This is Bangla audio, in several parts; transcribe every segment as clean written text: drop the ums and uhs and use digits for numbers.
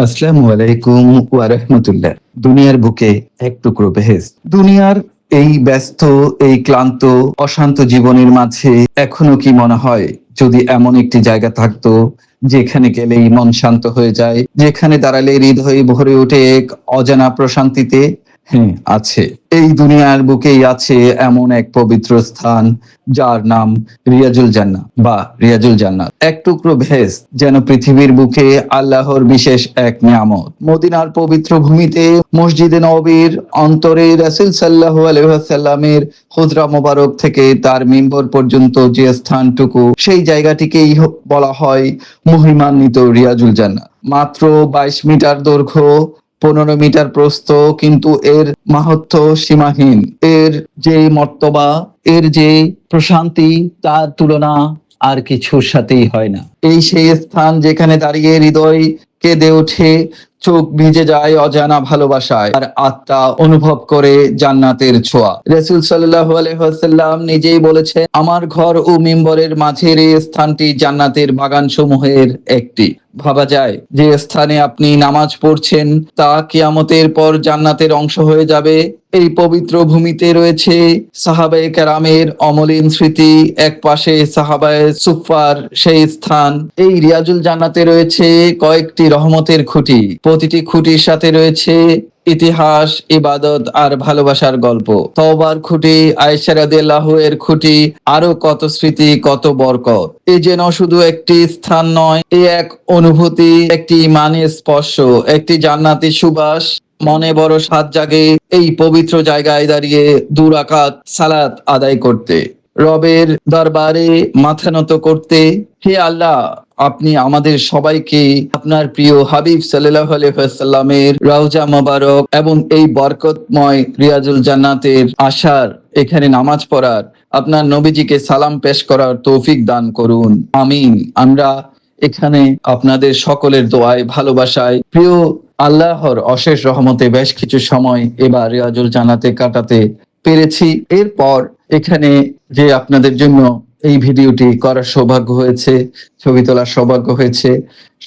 আসসালামু আলাইকুম ওয়া রাহমাতুল্লাহ। দুনিয়ার বুকে এক টুকরো বেহেশত। দুনিয়ার এই ব্যস্ত, এই ক্লান্ত, অশান্ত জীবনের মাঝে এখনো কি মনে হয় যদি এমন একটি জায়গা থাকতো যেখানে গেলেই মন শান্ত হয়ে যায়, যেখানে দাঁড়ালে হৃদয় ভরে ওঠে এক অজানা প্রশান্তিতে? হ্যাঁ, আছে। এই দুনিয়ার বুকেই আছে এমন এক পবিত্র স্থান যার নাম রিয়াজুল জান্নাহ বা রিয়াজুল জান্নাত। এক টুকরো ভেস্ট যেন পৃথিবীর বুকে আল্লাহর বিশেষ এক নিয়ামত। মদিনার পবিত্র ভূমিতে মসজিদে নববীর অন্তরে রাসূল সাল্লাল্লাহু আলাইহি ওয়াসাল্লামের হুজরা মোবারক থেকে তার মিম্বর পর্যন্ত যে স্থানটুকু, সেই জায়গাটিকেই বলা হয় মহিমান্বিত রিয়াজুল জান্নাত। মাত্র ২২ মিটার দৈর্ঘ্য, ১৫ মিটার প্রস্থ, কিন্তু এর মাহাত্ম্য সীমাহীন। এর যে মর্তবা, এর যে প্রশান্তি, তার তুলনা আর কিছুর সাথেই হয় না। এই সেই স্থান যেখানে দাঁড়িয়ে হৃদয় কেঁদে ওঠে, চোখ ভিজে যায় অজানা ভালোবাসায়, আর আত্মা অনুভব করে জান্নাতের ছোঁয়া। রাসূল সাল্লাল্লাহু আলাইহি ওয়াসাল্লাম নিজেই বলেছেন, আমার ঘর ও মিম্বরের মাঝের এই স্থানটি জান্নাতের বাগান সমূহের একটি। ভাবা যায় যে স্থানে আপনি নামাজ পড়ছেন তা কিয়ামতের পর জান্নাতের অংশ হয়ে যাবে। এই পবিত্র ভূমিতে রয়েছে সাহাবায়ে কেরামের অমলিন স্মৃতি, এক পাশে সাহাবায়ে সুফফার সেই স্থান। এই রিয়াজুল জান্নাতে রয়েছে কয়েকটি রহমতের খুঁটি, প্রতিটি খুঁটির সাথে রয়েছে ইতিহাস, ইবাদত আর ভালোবাসার গল্প। তওবার খুঁটি, আয়েশা রাদিয়াল্লাহু এর খুঁটি, আরো কত স্মৃতি, কত বরকত। এ যেন শুধু একটি স্থান নয়, এ এক অনুভূতি, একটি ইমানের স্পর্শ, একটি জান্নাতি সুবাস। মনে বড় স্বাদ জাগে এই পবিত্র জায়গায় দাঁড়িয়ে ২ রাকাত সালাত আদায় করতে, রবের দরবারে মাথা নত করতে। হে আল্লাহ, আপনি আমাদের সবাইকে আপনার প্রিয় হাবিব সাল্লাল্লাহু আলাইহি ওয়াসাল্লামের রওজা মোবারক এবং এই বরকতময় রিয়াজুল জান্নাতের আসার, এখানে নামাজ পড়ার, আপনার নবীজিকে সালাম পেশ করার তৌফিক দান করুন। আমিন। আমরা এখানে আপনাদের সকলের দোয়ায়, ভালোবাসায়, প্রিয় আল্লাহর অশেষ রহমতে বেশ কিছু সময় এবার রিয়াজুল জান্নাতে কাটাতে পেরেছি। এরপর এখানে যে আপনাদের জন্য এই ভিডিওটি করার সৌভাগ্য হয়েছে, ছবি তোলার সৌভাগ্য হয়েছে,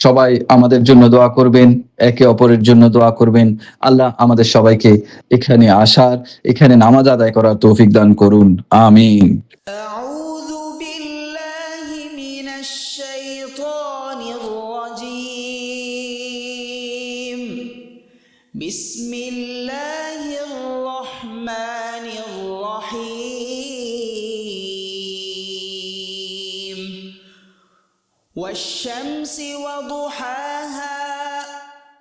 সবাই আমাদের জন্য দোয়া করবেন, একে অপরের জন্য দোয়া করবেন। আল্লাহ আমাদের সবাইকে এখানে আসার, এখানে নামাজ আদায় করার তৌফিক দান করুন। আমিন। أعوذ بالله من الشيطان الرجيم. بسم الله الرحمن الرحيم. والشمس وضحاها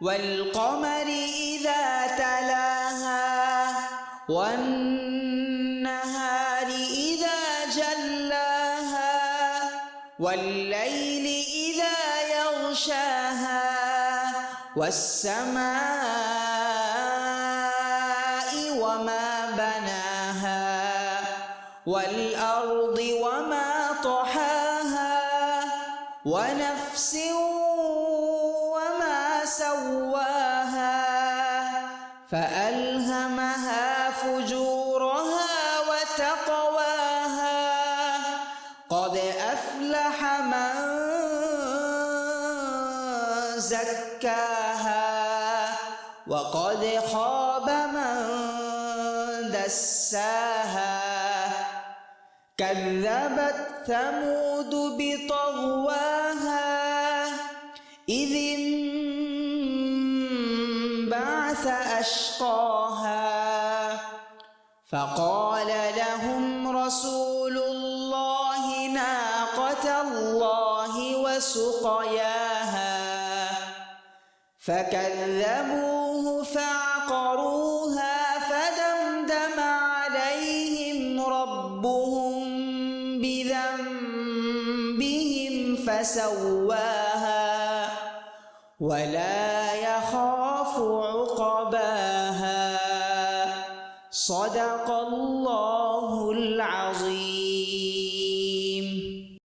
والقمر إذا تلاها والنهار إذا جلاها والليل إذا يغشاها والسماء وما بناها والأرض وما طحاها ونفس وما سواها فألهمها فجورها وتقواها قد أفلح من زكاها وقد خاب من دساها كذبت ثمود بطغواها إذ انبعث أشقاها فقال لهم رسول الله ناقة الله وسقياها فكذبوه فعقروها فدمدم عليهم ربهم بذنبهم فسواها ولا يخاف عقباها صدق الله العظيم.